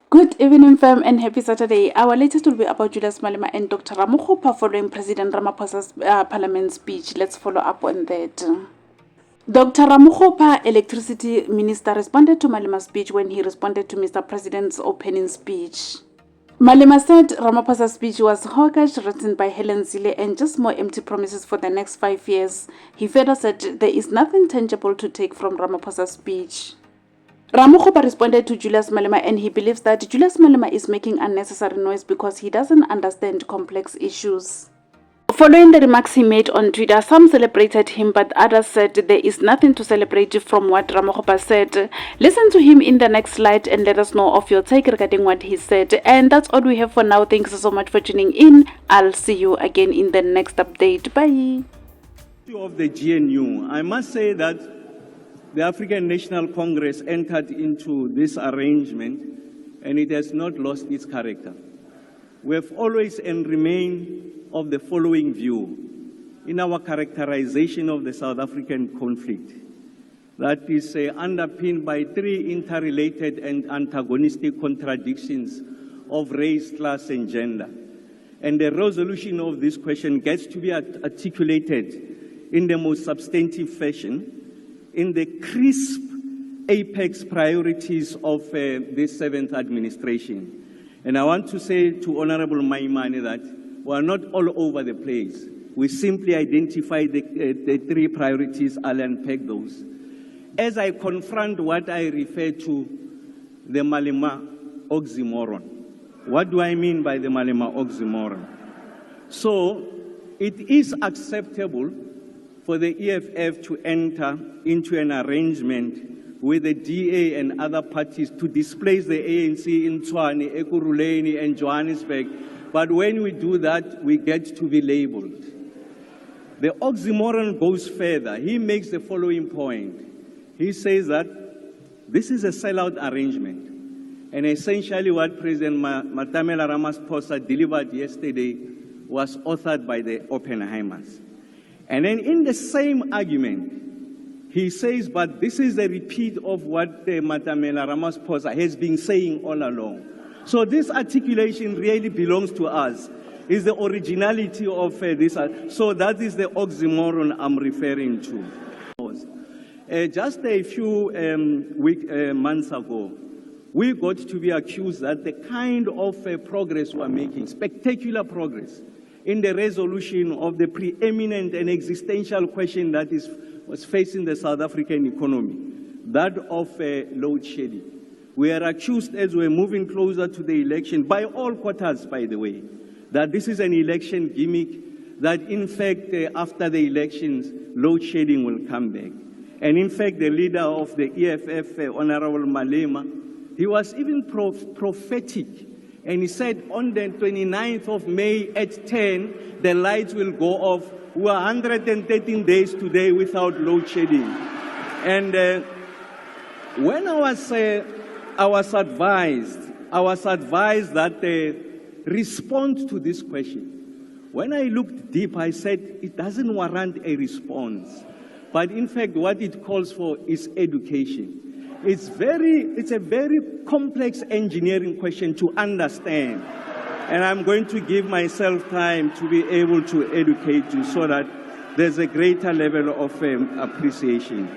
Good evening, fam, and happy Saturday. Our latest will be about Julius Malema and Dr. Ramokgopha following President Ramaphosa's parliament speech. Let's follow up on that. Dr. Ramokgopha, electricity minister, responded to Malema's speech when he responded to Mr. President's opening speech. Malema said Ramaphosa's speech was hawkish, written by Helen Zille, and just more empty promises for the next 5 years. He further said there is nothing tangible to take from Ramaphosa's speech. Ramokgopha responded to Julius Malema, and he believes that Julius Malema is making unnecessary noise because he doesn't understand complex issues. Following the remarks he made on Twitter, some celebrated him, but others said there is nothing to celebrate from what Ramokgopha said. Listen to him in the next slide and let us know of your take regarding what he said. And that's all we have for now. Thanks so much for tuning in. I'll see you again in the next update. Bye. Of the GNU, I must say that the African National Congress entered into this arrangement and it has not lost its character. We have always and remain of the following view in our characterization of the South African conflict, that is underpinned by three interrelated and antagonistic contradictions of race, class, and gender. And the resolution of this question gets to be articulated in the most substantive fashion in the crisp apex priorities of this seventh administration. And I want to say to Honorable Maimane that we are not all over the place. We simply identify the three priorities. I'll unpack those. As I confront what I refer to the Malema oxymoron. What do I mean by the Malema oxymoron? So it is acceptable for the EFF to enter into an arrangement with the DA and other parties to displace the ANC in Tshwane, Ekurhuleni, and Johannesburg. But when we do that, we get to be labeled. The oxymoron goes further. He makes the following point. He says that this is a sellout arrangement. And essentially what President Matamela Ramaphosa delivered yesterday was authored by the Oppenheimers. And then in the same argument, he says, but this is a repeat of what Matamela Ramaphosa has been saying all along. So this articulation really belongs to us. It's the originality of this. So that is the oxymoron I'm referring to. Just a few months ago, we got to be accused that the kind of progress we're making, spectacular progress, in the resolution of the preeminent and existential question that was facing the South African economy, that of load shedding. We are accused as we're moving closer to the election, by all quarters, by the way, that this is an election gimmick, that in fact, after the elections, load shedding will come back. And in fact, the leader of the EFF, Honorable Malema, he was even prophetic. And he said on the 29th of May at 10, the lights will go off. We are 113 days today without load shedding. And when I was advised that respond to this question. When I looked deep, I said it doesn't warrant a response. But in fact, what it calls for is education. It's a very complex engineering question to understand. And I'm going to give myself time to be able to educate you so that there's a greater level of appreciation.